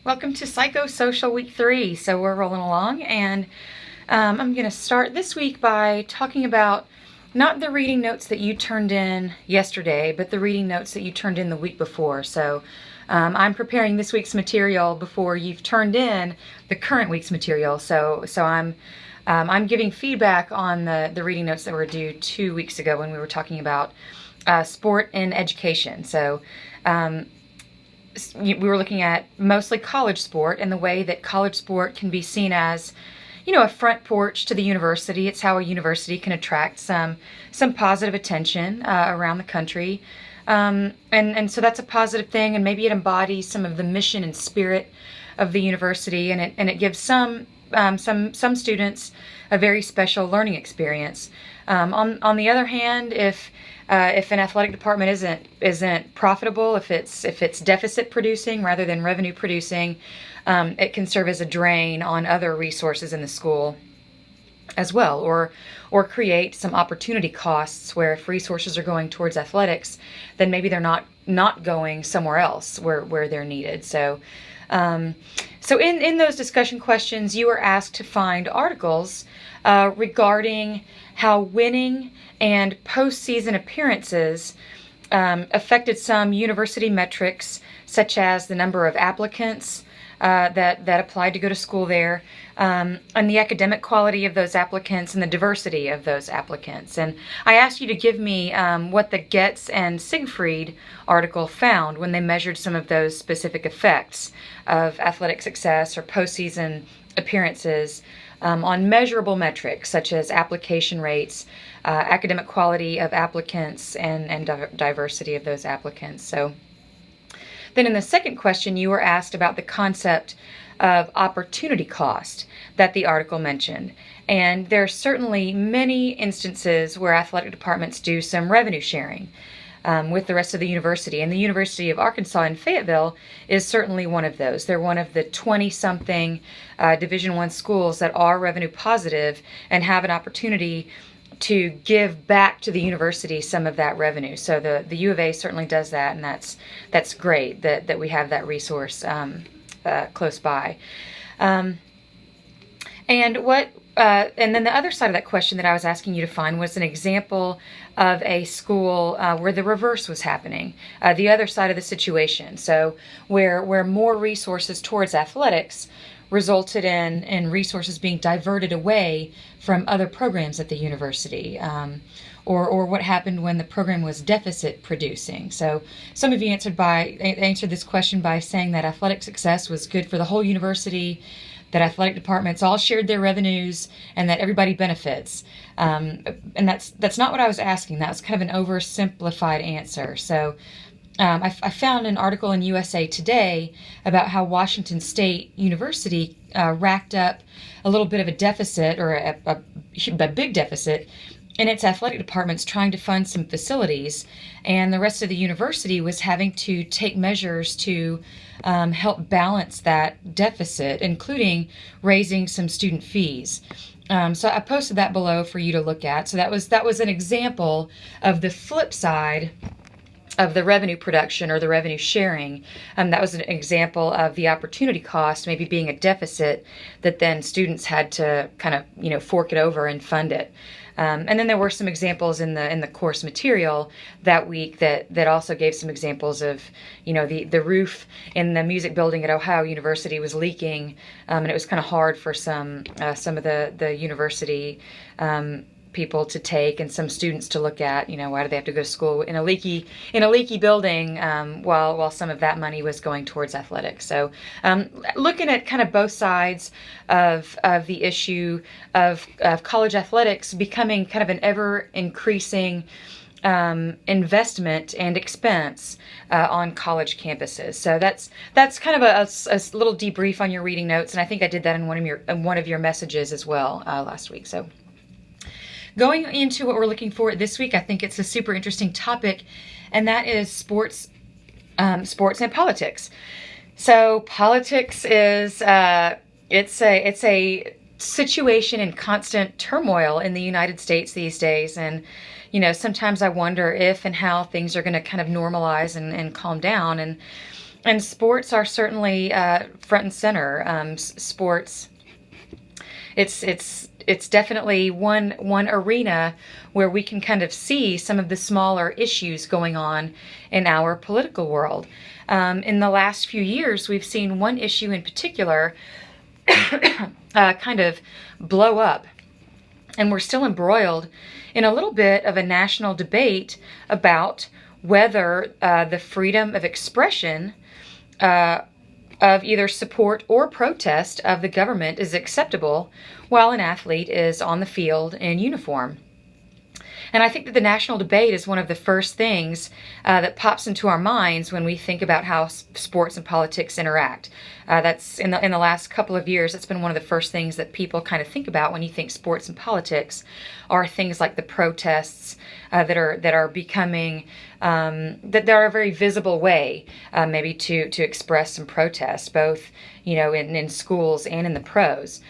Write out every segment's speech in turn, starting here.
Welcome to Psychosocial Week 3. So we're rolling along, and I'm going to start this week by talking about not the reading notes that you turned in yesterday, but the reading notes that you turned in the week before. So I'm preparing this week's material before you've turned in the current week's material. So I'm giving feedback on the reading notes that were due 2 weeks ago when we were talking about sport and education. So we were looking at mostly college sport and the way that college sport can be seen as, a front porch to the university. It's how a university can attract some positive attention around the country. And so that's a positive thing, and maybe it embodies some of the mission and spirit of the university, and it gives some students a very special learning experience. On the other hand, if an athletic department isn't profitable, if it's deficit producing rather than revenue producing, it can serve as a drain on other resources in the school as well, or create some opportunity costs where if resources are going towards athletics, then maybe they're not going somewhere else where they're needed. So in those discussion questions, you were asked to find articles regarding how winning and postseason appearances affected some university metrics, such as the number of applicants that applied to go to school there, and the academic quality of those applicants and the diversity of those applicants. And I asked you to give me what the Getz and Siegfried article found when they measured some of those specific effects of athletic success or postseason appearances on measurable metrics such as application rates, academic quality of applicants, and diversity of those applicants. So then in the second question, you were asked about the concept of opportunity cost that the article mentioned. And there are certainly many instances where athletic departments do some revenue sharing with the rest of the university. And the University of Arkansas in Fayetteville is certainly one of those. They're one of the 20-something Division I schools that are revenue positive and have an opportunity to give back to the university some of that revenue. So the U of A certainly does that, and that's great that we have that resource close by. And then the other side of that question that I was asking you to find was an example of a school where the reverse was happening, the other side of the situation. So where more resources towards athletics resulted in resources being diverted away from other programs at the university, or what happened when the program was deficit producing. So some of you answered this question by saying that athletic success was good for the whole university, that athletic departments all shared their revenues, and that everybody benefits. And that's not what I was asking. That was kind of an oversimplified answer. So I found an article in USA Today about how Washington State University racked up a little bit of a deficit, or a big deficit, in its athletic departments trying to fund some facilities, and the rest of the university was having to take measures to help balance that deficit, including raising some student fees. So I posted that below for you to look at. So that was an example of the flip side of the revenue production or the revenue sharing. That was an example of the opportunity cost maybe being a deficit that then students had to kind of fork it over and fund it. And then there were some examples in the course material that week that also gave some examples of the roof in the music building at Ohio University was leaking, and it was kind of hard for some of the university people to take and some students to look at. Why do they have to go to school in a leaky building while some of that money was going towards athletics? So looking at kind of both sides of the issue of college athletics becoming kind of an ever increasing investment and expense on college campuses. So that's kind of a little debrief on your reading notes, and I think I did that in one of your messages as well last week. So going into what we're looking for this week, I think it's a super interesting topic, and that is sports and politics. So politics is it's a situation in constant turmoil in the United States these days, and sometimes I wonder if and how things are going to kind of normalize and calm down. And And sports are certainly front and center. Sports, it's definitely one arena where we can kind of see some of the smaller issues going on in our political world. In the last few years, we've seen one issue in particular kind of blow up, and we're still embroiled in a little bit of a national debate about whether the freedom of expression of either support or protest of the government is acceptable while an athlete is on the field in uniform. And I think that the national debate is one of the first things that pops into our minds when we think about how sports and politics interact. That's in the last couple of years, that's been one of the first things that people kind of think about when you think sports and politics, are things like the protests that are becoming that there are a very visible way maybe to express some protest, both in schools and in the pros.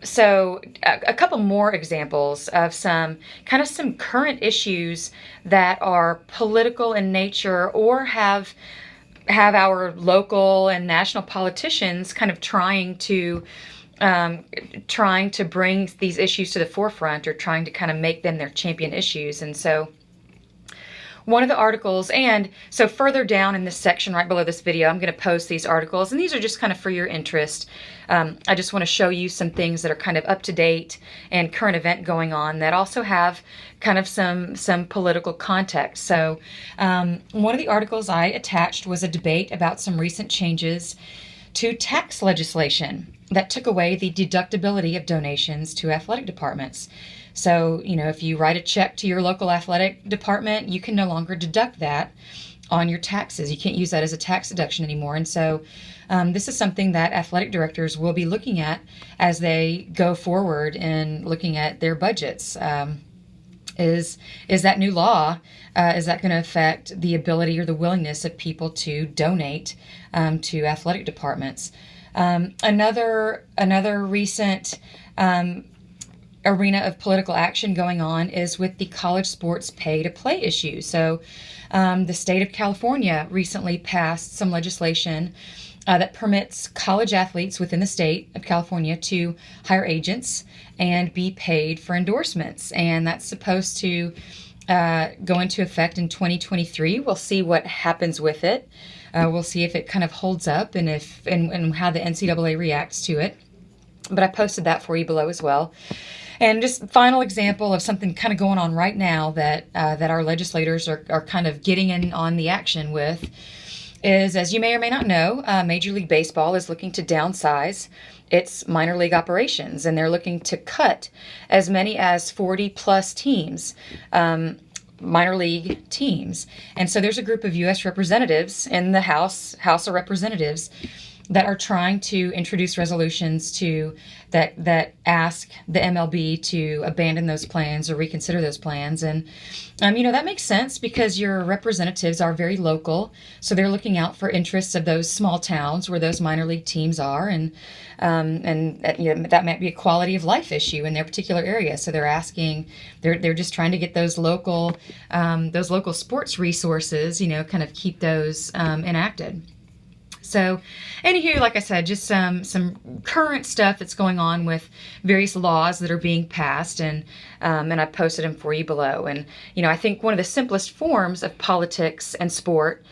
So a couple more examples of some current issues that are political in nature or have our local and national politicians kind of trying to bring these issues to the forefront, or trying to kind of make them their champion issues. And so one of the articles, and so further down in this section right below this video, I'm going to post these articles, and these are just kind of for your interest. I just want to show you some things that are kind of up to date and current event going on that also have kind of some political context. So one of the articles I attached was a debate about some recent changes to tax legislation that took away the deductibility of donations to athletic departments. So, if you write a check to your local athletic department, you can no longer deduct that on your taxes. You can't use that as a tax deduction anymore. And so this is something that athletic directors will be looking at as they go forward in looking at their budgets. Is that new law, is that going to affect the ability or the willingness of people to donate to athletic departments? Another recent arena of political action going on is with the college sports pay-to-play issue. So the state of California recently passed some legislation that permits college athletes within the state of California to hire agents and be paid for endorsements. And that's supposed to go into effect in 2023. We'll see what happens with it. We'll see if it kind of holds up and how the NCAA reacts to it. But I posted that for you below as well. And just final example of something kind of going on right now that our legislators are kind of getting in on the action with is, as you may or may not know, Major League Baseball is looking to downsize its minor league operations, and they're looking to cut as many as 40 plus teams, minor league teams. And so there's a group of U.S. representatives in the House of Representatives that are trying to introduce resolutions that ask the MLB to abandon those plans or reconsider those plans. And that makes sense because your representatives are very local, so they're looking out for interests of those small towns where those minor league teams are, and that might be a quality of life issue in their particular area. So they're just trying to get those local sports resources, kind of keep those enacted. So, anywho, like I said, just some current stuff that's going on with various laws that are being passed, and I posted them for you below. And I think one of the simplest forms of politics and sport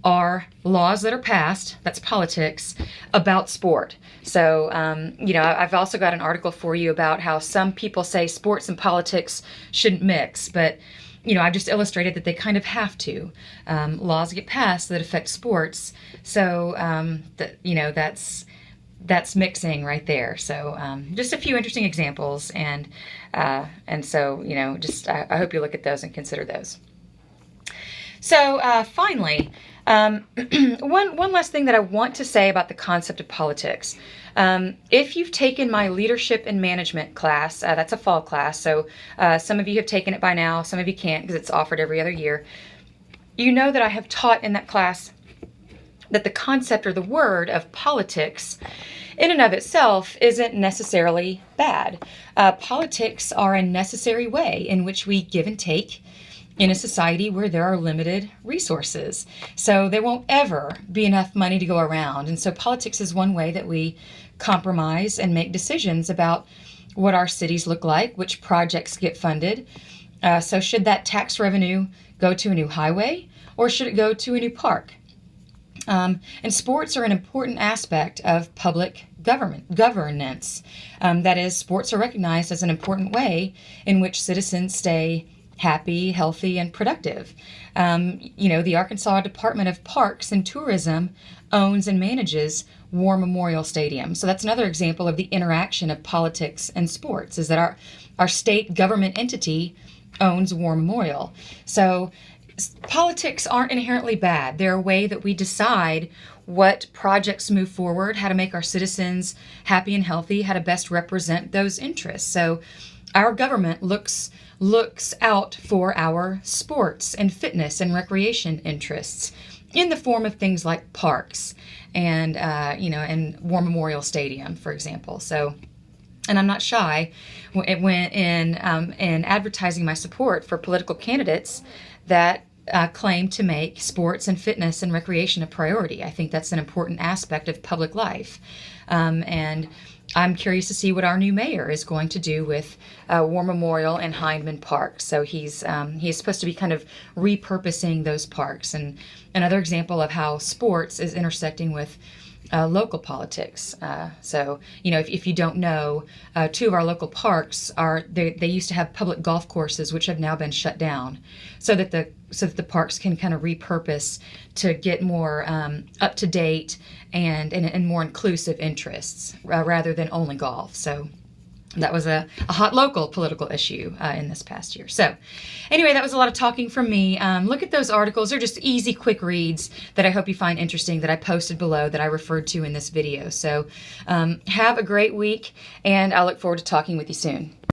are laws that are passed, that's politics, about sport. So, I've also got an article for you about how some people say sports and politics shouldn't mix, but I've just illustrated that they kind of have to. Laws get passed that affect sports, so that's mixing right there. So just a few interesting examples, and so I hope you look at those and consider those. So finally, one last thing that I want to say about the concept of politics. If you've taken my leadership and management class, that's a fall class, so some of you have taken it by now, some of you can't because it's offered every other year. You know that I have taught in that class that the concept or the word of politics in and of itself isn't necessarily bad. Politics are a necessary way in which we give and take in a society where there are limited resources. So there won't ever be enough money to go around. And so politics is one way that we compromise and make decisions about what our cities look like, which projects get funded. So should that tax revenue go to a new highway, or should it go to a new park? And sports are an important aspect of public governance. That is, sports are recognized as an important way in which citizens stay happy, healthy, and productive. The Arkansas Department of Parks and Tourism owns and manages War Memorial Stadium. So that's another example of the interaction of politics and sports, is that our state government entity owns War Memorial. So politics aren't inherently bad. They're a way that we decide what projects move forward, how to make our citizens happy and healthy, how to best represent those interests. So our government looks out for our sports and fitness and recreation interests in the form of things like parks and War Memorial Stadium, for example. So, and I'm not shy when in advertising my support for political candidates that claim to make sports and fitness and recreation a priority. I think that's an important aspect of public life. And I'm curious to see what our new mayor is going to do with War Memorial and Hindman Park. So he's supposed to be kind of repurposing those parks, and another example of how sports is intersecting with local politics. If you don't know, two of our local parks they used to have public golf courses, which have now been shut down, so that the parks can kind of repurpose to get more up to date and more inclusive interests rather than only golf. So that was a hot local political issue in this past year. So anyway, that was a lot of talking from me. Look at those articles. They're just easy, quick reads that I hope you find interesting, that I posted below, that I referred to in this video. So have a great week, and I look forward to talking with you soon.